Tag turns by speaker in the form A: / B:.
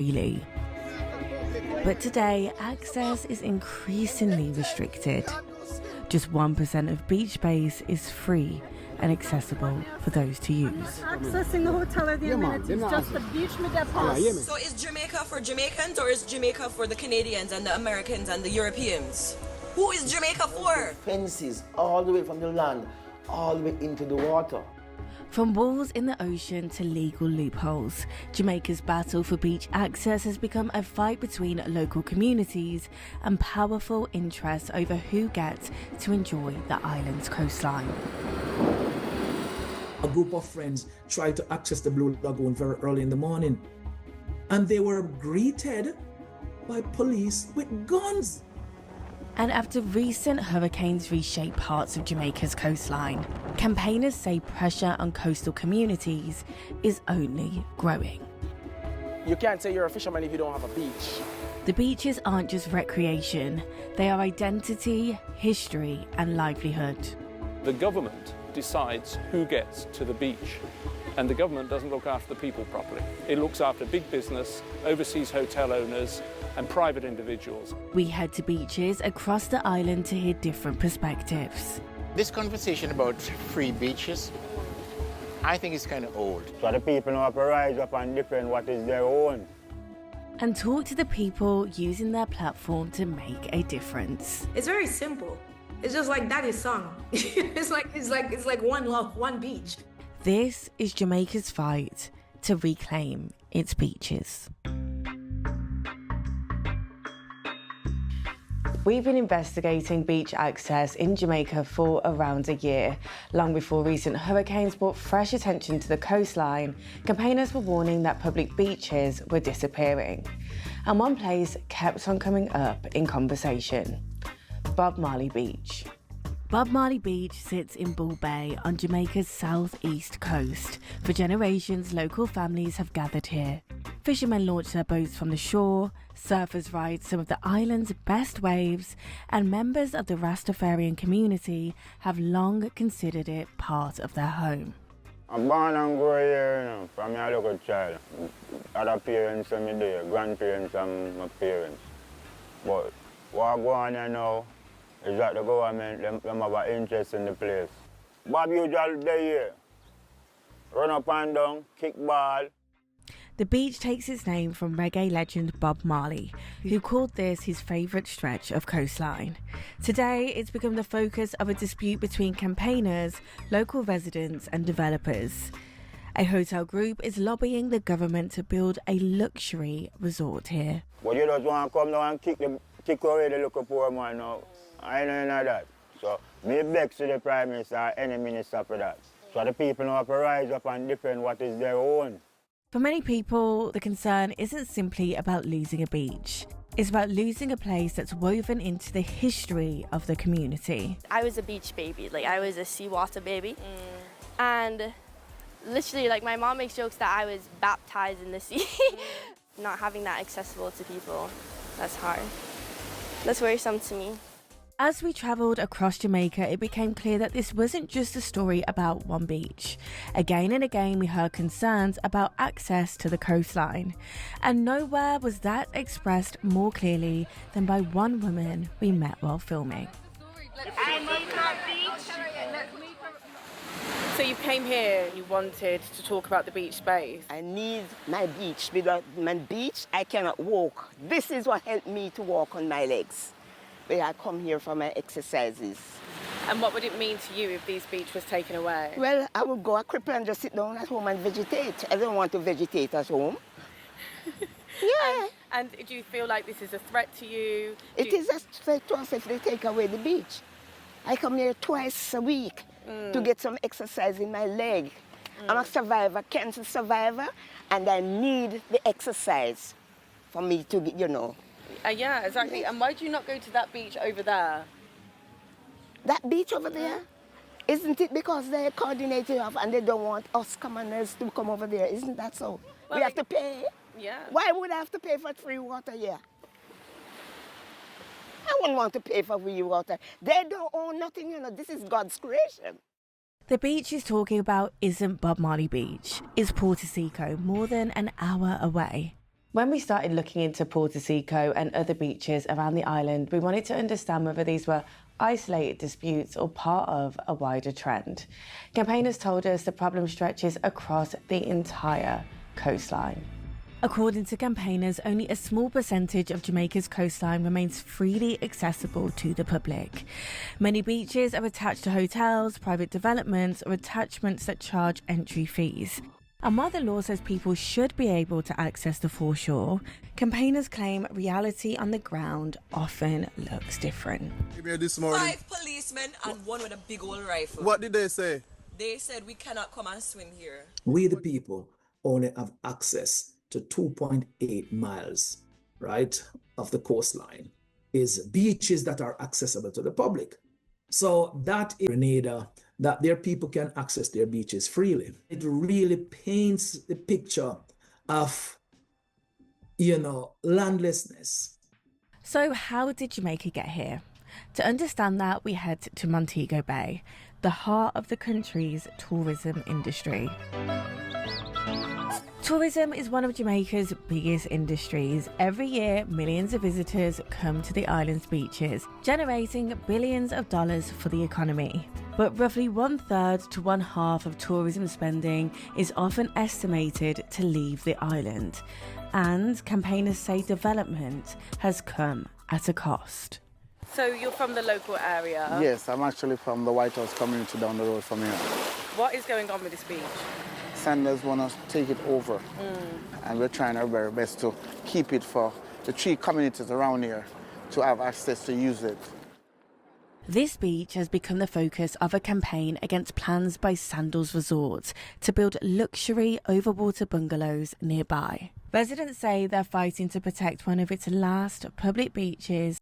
A: freely. But today, access is increasingly restricted. Just 1% of beach space is free and accessible for those to use.
B: Accessing the hotel or the amenities, just the beach with the pass.
C: So is Jamaica for Jamaicans or is Jamaica for the Canadians and the Americans and the Europeans? Who is Jamaica for?
D: Fences all the way from the land, all the way into the water.
A: From walls in the ocean to legal loopholes, Jamaica's battle for beach access has become a fight between local communities and powerful interests over who gets to enjoy the island's coastline.
E: A group of friends tried to access the Blue Lagoon very early in the morning, and they were greeted by police with guns.
A: And after recent hurricanes reshape parts of Jamaica's coastline, campaigners say pressure on coastal communities is only growing.
F: You can't say you're a fisherman if you don't have a beach.
A: The beaches aren't just recreation, they are identity, history, and livelihood.
G: The government decides who gets to the beach, and the government doesn't look after the people properly. It looks after big business, overseas hotel owners, and private individuals.
A: We head to beaches across the island to hear different perspectives.
H: This conversation about free beaches, I think it's kind of old.
I: So the people have to rise up and defend what is their own.
A: And talk to the people using their platform to make a difference.
J: It's very simple. It's just like Daddy's song. it's like one love, one beach.
A: This is Jamaica's fight to reclaim its beaches. We've been investigating beach access in Jamaica for around a year. Long before recent hurricanes brought fresh attention to the coastline, campaigners were warning that public beaches were disappearing. And one place kept on coming up in conversation: Bob Marley Beach. Bob Marley Beach sits in Bull Bay on Jamaica's southeast coast. For generations, local families have gathered here. Fishermen launch their boats from the shore, surfers ride some of the island's best waves, and members of the Rastafarian community have long considered it part of their home.
I: I'm born and grow here, you know, from a little child. Other parents are me there, grandparents and my parents. But what I go on here now is that the government them have an interest in the place. Bob usually day here, run up and down, kick ball.
A: The beach takes its name from reggae legend Bob Marley, who called this his favourite stretch of coastline. Today, it's become the focus of a dispute between campaigners, local residents and developers. A hotel group is lobbying the government to build a luxury resort here.
I: But you just want to come down and kick away the local poor man now. I know none of that. So, me beg to the Prime Minister or any minister for that. So the people have to rise up and defend what is their own.
A: For many people, the concern isn't simply about losing a beach. It's about losing a place that's woven into the history of the community.
K: I was a beach baby, like I was a seawater baby. And literally, like my mom makes jokes that I was baptized in the sea. Not having that accessible to people, that's hard. That's worrisome to me.
A: As we travelled across Jamaica, it became clear that this wasn't just a story about one beach. Again and again, we heard concerns about access to the coastline. And nowhere was that expressed more clearly than by one woman we met while filming.
B: I need my beach. So you came here and you wanted to talk about the beach space.
L: I need my beach. Without my beach, I cannot walk. This is what helped me to walk on my legs. Where I come here for my exercises.
B: And what would it mean to you if these beach was taken away?
L: Well, I would go a cripple and just sit down at home and vegetate. I don't want to vegetate at home. Yeah.
B: And do you feel like this is a threat to you?
L: It is a threat to us if they take away the beach. I come here twice a week to get some exercise in my leg. I'm a survivor, cancer survivor, and I need the exercise for me to, you know.
B: Yeah, exactly. And why do you not go to that beach over there?
L: That beach over there? Isn't it because they're coordinating off and they don't want us commoners to come over there? Isn't that so? Well, we have to pay?
B: Yeah.
L: Why would I have to pay for free water here? I wouldn't want to pay for free water. They don't own nothing, you know. This is God's creation.
A: The beach he's talking about isn't Bob Marley Beach. It's Porto Seco, more than an hour away. When we started looking into Porto-Seco and other beaches around the island, we wanted to understand whether these were isolated disputes or part of a wider trend. Campaigners told us the problem stretches across the entire coastline. According to campaigners, only a small percentage of Jamaica's coastline remains freely accessible to the public. Many beaches are attached to hotels, private developments, or attachments that charge entry fees. And while the law says people should be able to access the foreshore, campaigners claim reality on the ground often looks different.
M: This morning,
C: 5 policemen and one with a big old rifle.
M: what did they say?
C: They said we cannot come and swim here.
E: We, the people, only have access to 2.8 miles, right, of the coastline, is beaches that are accessible to the public. So that is Grenada, that their people can access their beaches freely. It really paints the picture of, landlessness.
A: So how did Jamaica get here? To understand that, we head to Montego Bay, the heart of the country's tourism industry. Tourism is one of Jamaica's biggest industries. Every year, millions of visitors come to the island's beaches, generating billions of dollars for the economy. But roughly 1/3 to 1/2 of tourism spending is often estimated to leave the island. And campaigners say development has come at a cost.
B: So you're from the local area?
F: Yes, I'm actually from the White House community down the road from here.
B: What is going on with this beach?
F: Sanders want to take it over, and we're trying our very best to keep it for the 3 communities around here to have access to use it.
A: This beach has become the focus of a campaign against plans by Sandals Resorts to build luxury overwater bungalows nearby. Residents say they're fighting to protect one of its last public beaches